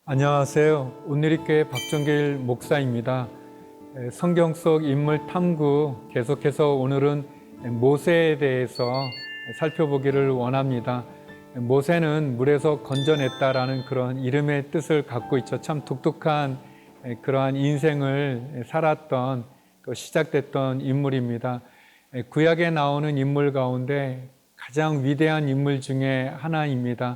안녕하세요. 온누리교회 박정길 목사입니다. 성경 속 인물 탐구 계속해서 오늘은 모세에 대해서 살펴보기를 원합니다. 모세는 물에서 건져냈다라는 그런 이름의 뜻을 갖고 있죠. 참 독특한 그러한 인생을 살았던, 시작됐던 인물입니다. 구약에 나오는 인물 가운데 가장 위대한 인물 중에 하나입니다.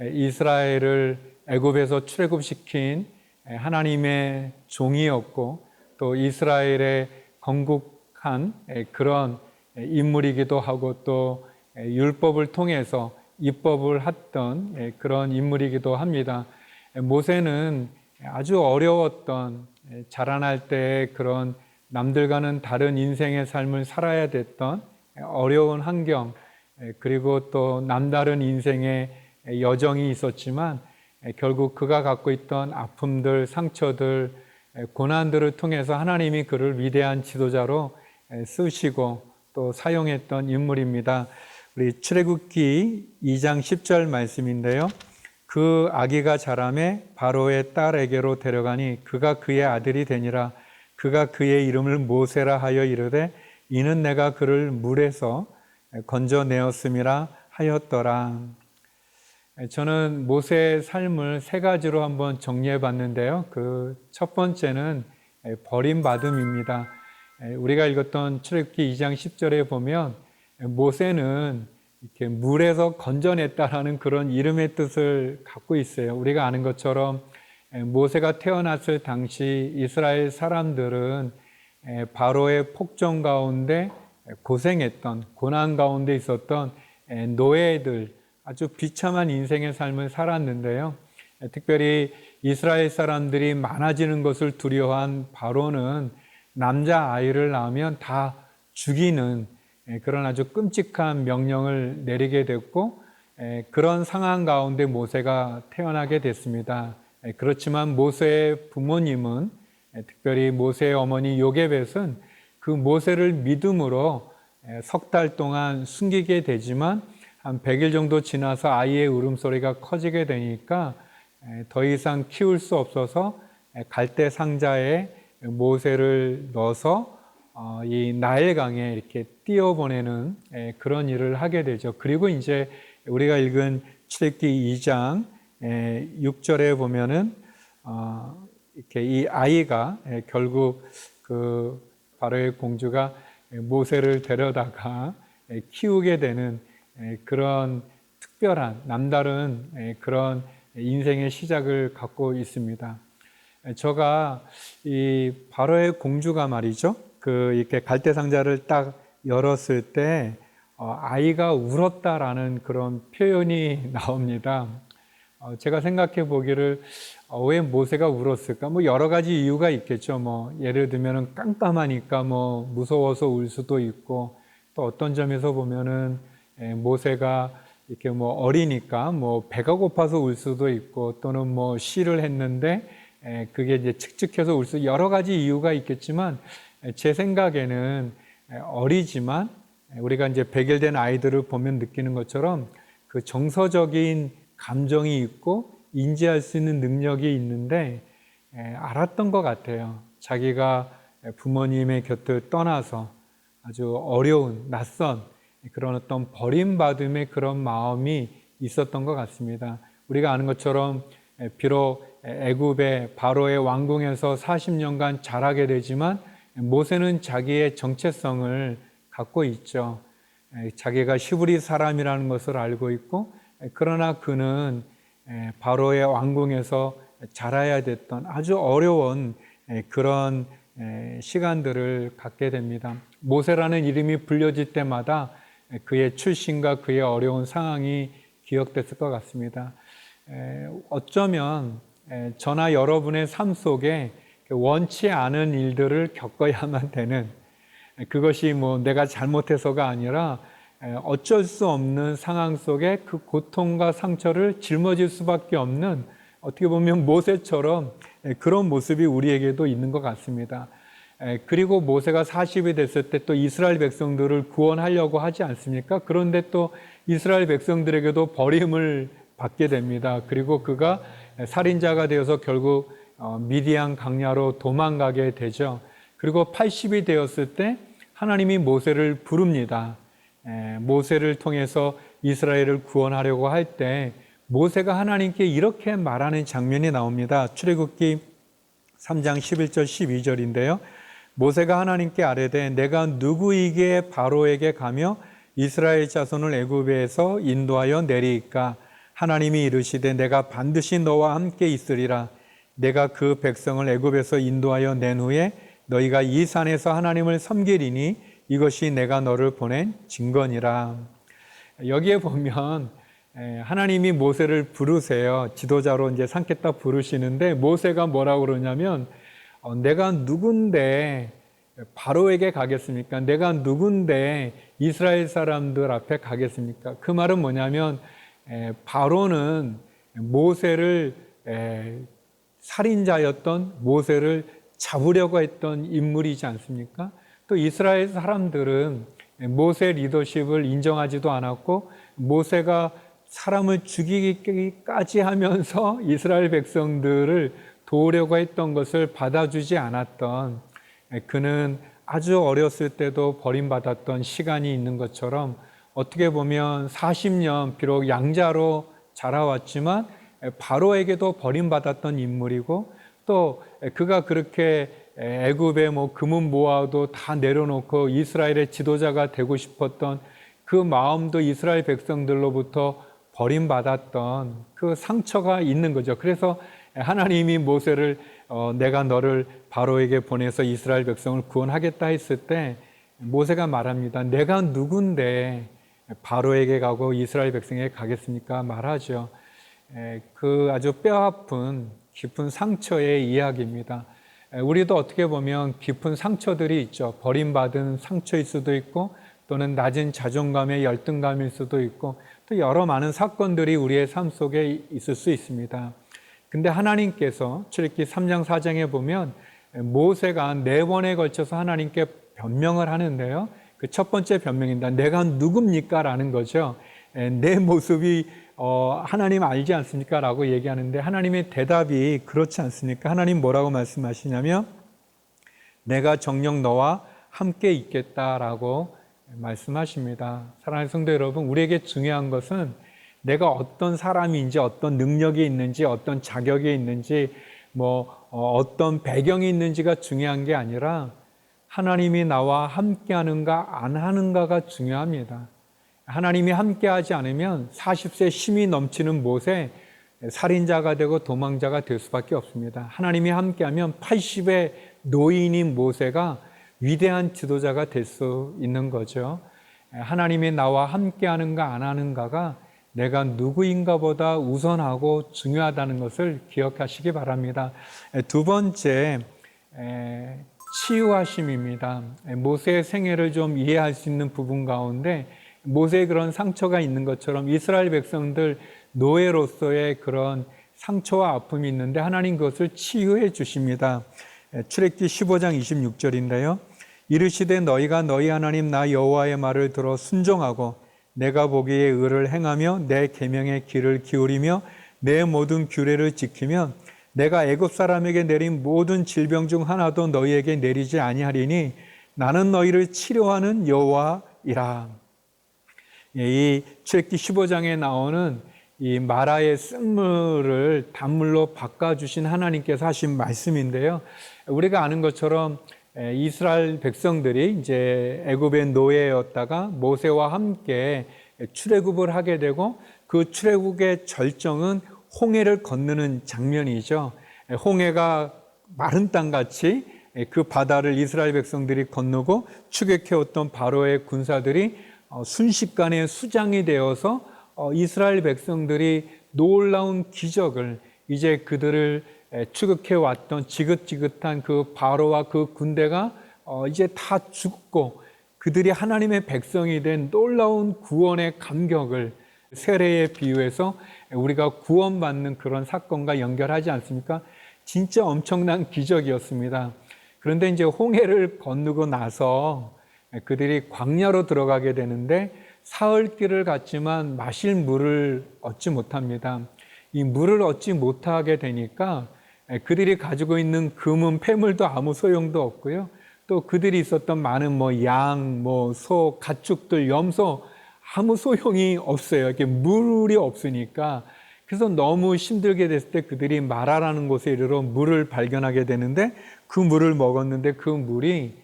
이스라엘을 애굽에서 출애굽시킨 하나님의 종이었고 또 이스라엘의 건국한 그런 인물이기도 하고 또 율법을 통해서 입법을 했던 그런 인물이기도 합니다. 모세는 아주 어려웠던, 자라날 때의 그런 남들과는 다른 인생의 삶을 살아야 됐던 어려운 환경, 그리고 또 남다른 인생의 여정이 있었지만 결국 그가 갖고 있던 아픔들, 상처들, 고난들을 통해서 하나님이 그를 위대한 지도자로 쓰시고 또 사용했던 인물입니다. 우리 출애굽기 2장 10절 말씀인데요. 그 아기가 자라매 바로의 딸에게로 데려가니 그가 그의 아들이 되니라. 그가 그의 이름을 모세라 하여 이르되 이는 내가 그를 물에서 건져내었음이라 하였더라. 저는 모세의 삶을 세 가지로 한번 정리해 봤는데요. 그 첫 번째는 버림받음입니다. 우리가 읽었던 출애굽기 2장 10절에 보면 모세는 이렇게 물에서 건져냈다라는 그런 이름의 뜻을 갖고 있어요. 우리가 아는 것처럼 모세가 태어났을 당시 이스라엘 사람들은 바로의 폭정 가운데 고생했던, 고난 가운데 있었던 노예들, 아주 비참한 인생의 삶을 살았는데요. 특별히 이스라엘 사람들이 많아지는 것을 두려워한 바로는 남자아이를 낳으면 다 죽이는 그런 아주 끔찍한 명령을 내리게 됐고, 그런 상황 가운데 모세가 태어나게 됐습니다. 그렇지만 모세의 부모님은, 특별히 모세의 어머니 요게벳은 그 모세를 믿음으로 석 달 동안 숨기게 되지만 한 100일 정도 지나서 아이의 울음소리가 커지게 되니까 더 이상 키울 수 없어서 갈대 상자에 모세를 넣어서 이 나일강에 이렇게 띄어보내는 그런 일을 하게 되죠. 그리고 이제 우리가 읽은 출애굽기 2장 6절에 보면은 이렇게 이 아이가 결국 그 바로의 공주가 모세를 데려다가 키우게 되는 그런 특별한 남다른 그런 인생의 시작을 갖고 있습니다. 제가 이 바로의 공주가 말이죠. 그 이렇게 갈대 상자를 딱 열었을 때 아이가 울었다라는 그런 표현이 나옵니다. 제가 생각해 보기를 왜 모세가 울었을까? 뭐 여러 가지 이유가 있겠죠. 뭐 예를 들면은 깜깜하니까 뭐 무서워서 울 수도 있고, 또 어떤 점에서 보면은 모세가 이렇게 뭐 어리니까 뭐 배가 고파서 울 수도 있고, 또는 뭐 시를 했는데 그게 이제 칙칙해서 울 수, 여러 가지 이유가 있겠지만 제 생각에는 어리지만 우리가 이제 100일 된 아이들을 보면 느끼는 것처럼 그 정서적인 감정이 있고 인지할 수 있는 능력이 있는데 알았던 것 같아요. 자기가 부모님의 곁을 떠나서 아주 어려운 낯선 그런 어떤 버림받음의 그런 마음이 있었던 것 같습니다. 우리가 아는 것처럼 비록 애굽의 바로의 왕궁에서 40년간 자라게 되지만 모세는 자기의 정체성을 갖고 있죠. 자기가 히브리 사람이라는 것을 알고 있고, 그러나 그는 바로의 왕궁에서 자라야 됐던 아주 어려운 그런 시간들을 갖게 됩니다. 모세라는 이름이 불려질 때마다 그의 출신과 그의 어려운 상황이 기억됐을 것 같습니다. 어쩌면 저나 여러분의 삶 속에 원치 않은 일들을 겪어야만 되는, 그것이 뭐 내가 잘못해서가 아니라 어쩔 수 없는 상황 속에 그 고통과 상처를 짊어질 수밖에 없는, 어떻게 보면 모세처럼 그런 모습이 우리에게도 있는 것 같습니다. 그리고 모세가 40이 됐을 때 또 이스라엘 백성들을 구원하려고 하지 않습니까? 그런데 또 이스라엘 백성들에게도 버림을 받게 됩니다. 그리고 그가 살인자가 되어서 결국 미디안 강야로 도망가게 되죠. 그리고 80이 되었을 때 하나님이 모세를 부릅니다. 모세를 통해서 이스라엘을 구원하려고 할 때 모세가 하나님께 이렇게 말하는 장면이 나옵니다. 출애굽기 3장 11절 12절인데요. 모세가 하나님께 아뢰되 내가 누구에게 바로에게 가며 이스라엘 자손을 애굽에서 인도하여 내리이까? 하나님이 이르시되 내가 반드시 너와 함께 있으리라. 내가 그 백성을 애굽에서 인도하여 낸 후에 너희가 이 산에서 하나님을 섬기리니 이것이 내가 너를 보낸 증거니라. 여기에 보면 하나님이 모세를 부르세요. 지도자로 이제 삼겠다 부르시는데 모세가 뭐라고 그러냐면 내가 누군데 바로에게 가겠습니까? 내가 누군데 이스라엘 사람들 앞에 가겠습니까? 그 말은 뭐냐면 바로는 모세를 살인자였던 모세를 잡으려고 했던 인물이지 않습니까? 또 이스라엘 사람들은 모세 리더십을 인정하지도 않았고 모세가 사람을 죽이기까지 하면서 이스라엘 백성들을 도우려고 했던 것을 받아주지 않았던, 그는 아주 어렸을 때도 버림받았던 시간이 있는 것처럼 어떻게 보면 40년 비록 양자로 자라왔지만 바로에게도 버림받았던 인물이고 또 그가 그렇게 애굽의 금은 모아도 다 내려놓고 이스라엘의 지도자가 되고 싶었던 그 마음도 이스라엘 백성들로부터 버림받았던 그 상처가 있는 거죠. 그래서 하나님이 모세를 내가 너를 바로에게 보내서 이스라엘 백성을 구원하겠다 했을 때 모세가 말합니다. 내가 누군데 바로에게 가고 이스라엘 백성에게 가겠습니까? 말하죠. 그 아주 뼈아픈 깊은 상처의 이야기입니다. 우리도 어떻게 보면 깊은 상처들이 있죠. 버림받은 상처일 수도 있고 또는 낮은 자존감의 열등감일 수도 있고 또 여러 많은 사건들이 우리의 삶 속에 있을 수 있습니다. 근데 하나님께서 출애굽기 3장 4장에 보면 모세가 4번에 걸쳐서 하나님께 변명을 하는데요. 그 첫 번째 변명입니다. 내가 누굽니까? 라는 거죠. 내 모습이 하나님 알지 않습니까? 라고 얘기하는데 하나님의 대답이 그렇지 않습니까? 하나님 뭐라고 말씀하시냐면 내가 정녕 너와 함께 있겠다라고 말씀하십니다. 사랑하는 성도 여러분, 우리에게 중요한 것은 내가 어떤 사람인지 어떤 능력이 있는지 어떤 자격이 있는지 어떤 배경이 있는지가 중요한 게 아니라 하나님이 나와 함께 하는가 안 하는가가 중요합니다. 하나님이 함께하지 않으면 40세 힘이 넘치는 모세 살인자가 되고 도망자가 될 수밖에 없습니다. 하나님이 함께하면 80의 노인인 모세가 위대한 지도자가 될 수 있는 거죠. 하나님이 나와 함께하는가 안 하는가가 내가 누구인가 보다 우선하고 중요하다는 것을 기억하시기 바랍니다. 두 번째, 치유하심입니다. 모세의 생애를 좀 이해할 수 있는 부분 가운데 모세의 그런 상처가 있는 것처럼 이스라엘 백성들 노예로서의 그런 상처와 아픔이 있는데 하나님 그것을 치유해 주십니다. 출애굽기 15장 26절인데요. 이르시되 너희가 너희 하나님 나 여호와의 말을 들어 순종하고 내가 보기에 의를 행하며 내 계명의 귀를 기울이며 내 모든 규례를 지키면 내가 애굽 사람에게 내린 모든 질병 중 하나도 너희에게 내리지 아니하리니 나는 너희를 치료하는 여호와이라. 이 출애굽기 15장에 나오는 이 마라의 쓴물을 단물로 바꿔주신 하나님께서 하신 말씀인데요. 우리가 아는 것처럼 이스라엘 백성들이 이제 애굽의 노예였다가 모세와 함께 출애굽을 하게 되고 그 출애굽의 절정은 홍해를 건너는 장면이죠. 홍해가 마른 땅같이 그 바다를 이스라엘 백성들이 건너고 추격해왔던 바로의 군사들이 순식간에 수장이 되어서 이스라엘 백성들이 놀라운 기적을 이제 그들을 추격해왔던 지긋지긋한 그 바로와 그 군대가 이제 다 죽고 그들이 하나님의 백성이 된 놀라운 구원의 감격을 세례에 비유해서 우리가 구원받는 그런 사건과 연결하지 않습니까? 진짜 엄청난 기적이었습니다. 그런데 이제 홍해를 건너고 나서 그들이 광야로 들어가게 되는데 사흘길을 갔지만 마실 물을 얻지 못합니다. 이 물을 얻지 못하게 되니까 그들이 가지고 있는 금은 폐물도 아무 소용도 없고요. 또 그들이 있었던 많은 양, 소, 가축들, 염소 아무 소용이 없어요. 이렇게 물이 없으니까. 그래서 너무 힘들게 됐을 때 그들이 마라라는 곳에 이르러 물을 발견하게 되는데 그 물을 먹었는데 그 물이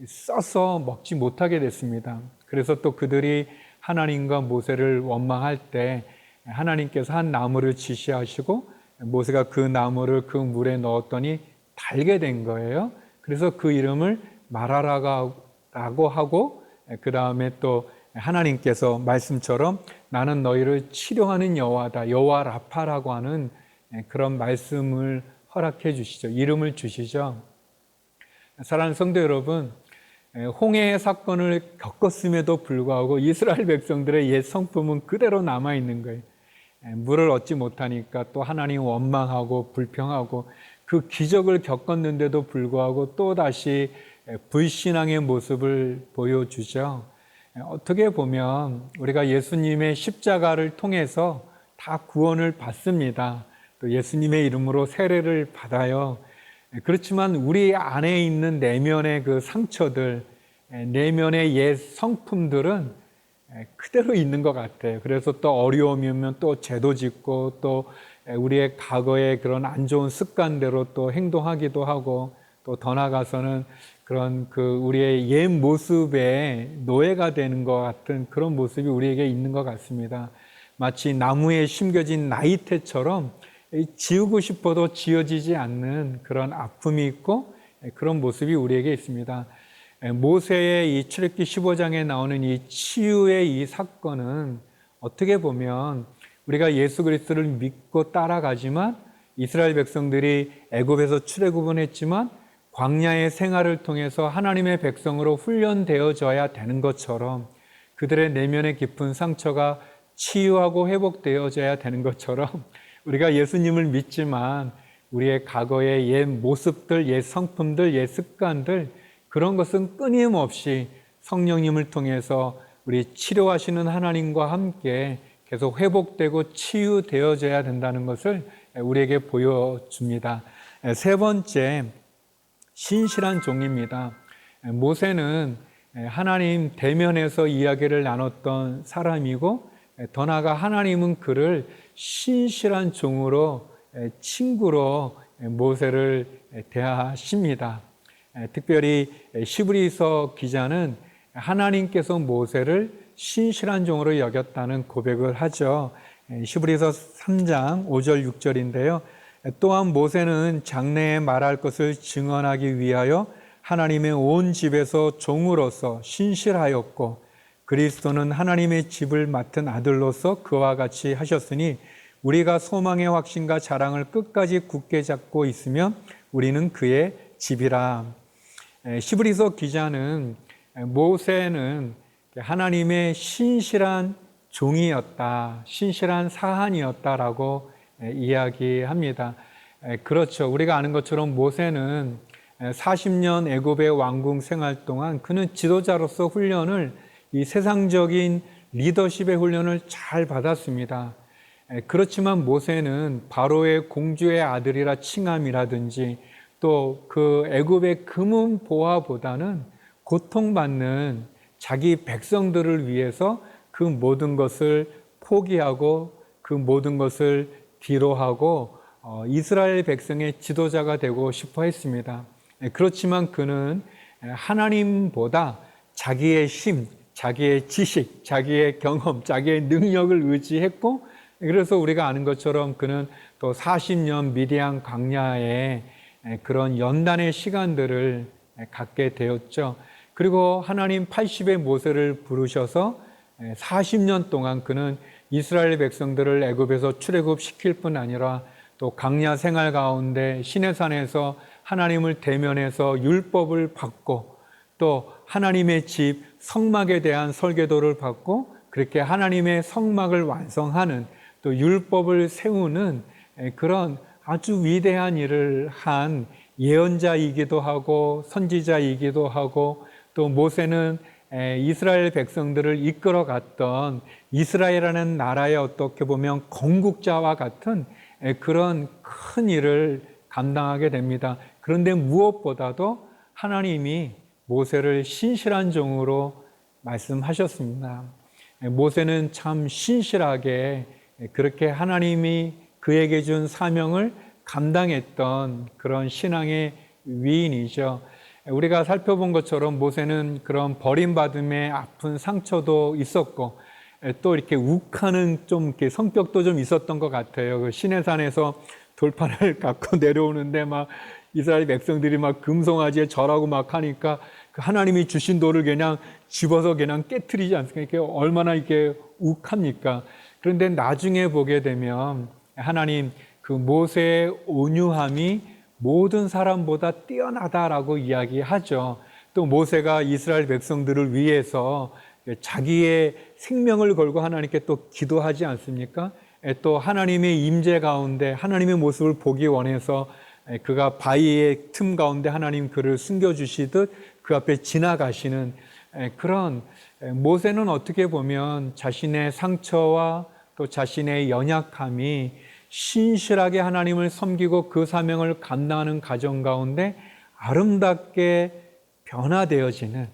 써서 먹지 못하게 됐습니다. 그래서 또 그들이 하나님과 모세를 원망할 때 하나님께서 한 나무를 지시하시고 모세가 그 나무를 그 물에 넣었더니 달게 된 거예요. 그래서 그 이름을 마라라고 하고 그 다음에 또 하나님께서 말씀처럼 나는 너희를 치료하는 여호와다, 여호와 라파라고 하는 그런 말씀을 허락해 주시죠. 이름을 주시죠. 사랑하는 성도 여러분, 홍해의 사건을 겪었음에도 불구하고 이스라엘 백성들의 옛 성품은 그대로 남아있는 거예요. 물을 얻지 못하니까 또 하나님 원망하고 불평하고 그 기적을 겪었는데도 불구하고 또다시 불신앙의 모습을 보여주죠. 어떻게 보면 우리가 예수님의 십자가를 통해서 다 구원을 받습니다. 또 예수님의 이름으로 세례를 받아요. 그렇지만 우리 안에 있는 내면의 그 상처들, 내면의 옛 성품들은 그대로 있는 것 같아요. 그래서 또 어려움이 오면 또 죄도 짓고 또 우리의 과거의 그런 안 좋은 습관대로 또 행동하기도 하고 또 더 나아가서는 그런 우리의 옛 모습의 노예가 되는 것 같은 그런 모습이 우리에게 있는 것 같습니다. 마치 나무에 심겨진 나이테처럼 지우고 싶어도 지워지지 않는 그런 아픔이 있고 그런 모습이 우리에게 있습니다. 모세의 이 출애굽기 15장에 나오는 이 치유의 이 사건은 어떻게 보면 우리가 예수 그리스도를 믿고 따라가지만 이스라엘 백성들이 애굽에서 출애굽은 했지만 광야의 생활을 통해서 하나님의 백성으로 훈련되어져야 되는 것처럼 그들의 내면의 깊은 상처가 치유하고 회복되어져야 되는 것처럼 우리가 예수님을 믿지만 우리의 과거의 옛 모습들, 옛 성품들, 옛 습관들 그런 것은 끊임없이 성령님을 통해서 우리 치료하시는 하나님과 함께 계속 회복되고 치유되어져야 된다는 것을 우리에게 보여줍니다. 세 번째, 신실한 종입니다. 모세는 하나님 대면에서 이야기를 나눴던 사람이고 더 나아가 하나님은 그를 신실한 종으로 친구로 모세를 대하십니다. 특별히 시브리서 기자는 하나님께서 모세를 신실한 종으로 여겼다는 고백을 하죠. 시브리서 3장 5절 6절인데요. 또한 모세는 장래에 말할 것을 증언하기 위하여 하나님의 온 집에서 종으로서 신실하였고 그리스도는 하나님의 집을 맡은 아들로서 그와 같이 하셨으니 우리가 소망의 확신과 자랑을 끝까지 굳게 잡고 있으면 우리는 그의 집이라. 시브리서 기자는 모세는 하나님의 신실한 종이었다, 신실한 사한이었다라고 이야기합니다. 그렇죠. 우리가 아는 것처럼 모세는 40년 애굽의 왕궁 생활 동안 그는 지도자로서 훈련을 이 세상적인 리더십의 훈련을 잘 받았습니다. 그렇지만 모세는 바로의 공주의 아들이라 칭함이라든지 또 그 애굽의 금은 보화보다는 고통받는 자기 백성들을 위해서 그 모든 것을 포기하고 그 모든 것을 뒤로하고 이스라엘 백성의 지도자가 되고 싶어 했습니다. 그렇지만 그는 하나님보다 자기의 힘, 자기의 지식, 자기의 경험, 자기의 능력을 의지했고 그래서 우리가 아는 것처럼 그는 또 40년 미디안 광야에 그런 연단의 시간들을 갖게 되었죠. 그리고 하나님 80의 모세를 부르셔서 40년 동안 그는 이스라엘 백성들을 애굽에서 출애굽시킬 뿐 아니라 또 광야 생활 가운데 시내산에서 하나님을 대면해서 율법을 받고 또 하나님의 집 성막에 대한 설계도를 받고 그렇게 하나님의 성막을 완성하는 또 율법을 세우는 그런 아주 위대한 일을 한 예언자이기도 하고 선지자이기도 하고 또 모세는 이스라엘 백성들을 이끌어갔던 이스라엘이라는 나라의 어떻게 보면 건국자와 같은 그런 큰 일을 감당하게 됩니다. 그런데 무엇보다도 하나님이 모세를 신실한 종으로 말씀하셨습니다. 모세는 참 신실하게 그렇게 하나님이 그에게 준 사명을 감당했던 그런 신앙의 위인이죠. 우리가 살펴본 것처럼 모세는 그런 버림받음의 아픈 상처도 있었고 또 이렇게 욱하는 좀 이렇게 성격도 좀 있었던 것 같아요. 그 시내산에서 돌판을 갖고 내려오는데 막 이스라엘 백성들이 막 금송아지에 절하고 막 하니까 그 하나님이 주신 돌을 그냥 집어서 그냥 깨트리지 않습니까? 이게 얼마나 이게 욱합니까? 그런데 나중에 보게 되면 하나님 그 모세의 온유함이 모든 사람보다 뛰어나다라고 이야기하죠. 또 모세가 이스라엘 백성들을 위해서 자기의 생명을 걸고 하나님께 또 기도하지 않습니까? 또 하나님의 임재 가운데 하나님의 모습을 보기 원해서 그가 바위의 틈 가운데 하나님 그를 숨겨주시듯 그 앞에 지나가시는 그런 모세는 어떻게 보면 자신의 상처와 또 자신의 연약함이 신실하게 하나님을 섬기고 그 사명을 감당하는 과정 가운데 아름답게 변화되어지는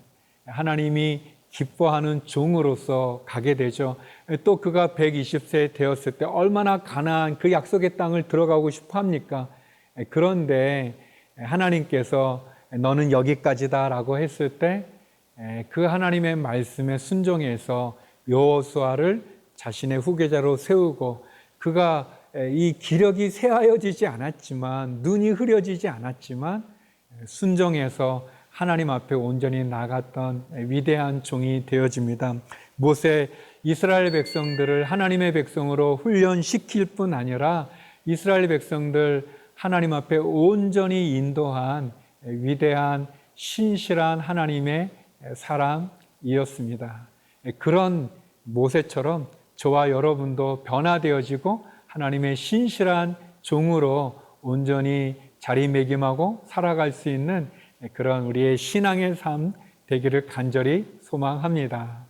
하나님이 기뻐하는 종으로서 가게 되죠. 또 그가 120세 되었을 때 얼마나 가나안 그 약속의 땅을 들어가고 싶어 합니까? 그런데 하나님께서 너는 여기까지다라고 했을 때 그 하나님의 말씀에 순종해서 여호수아를 자신의 후계자로 세우고 그가 이 기력이 쇠하여지지 않았지만 눈이 흐려지지 않았지만 순종해서 하나님 앞에 온전히 나갔던 위대한 종이 되어집니다. 모세 이스라엘 백성들을 하나님의 백성으로 훈련시킬 뿐 아니라 이스라엘 백성들 하나님 앞에 온전히 인도한 위대한 신실한 하나님의 사람이었습니다. 그런 모세처럼 저와 여러분도 변화되어지고 하나님의 신실한 종으로 온전히 자리매김하고 살아갈 수 있는 그런 우리의 신앙의 삶 되기를 간절히 소망합니다.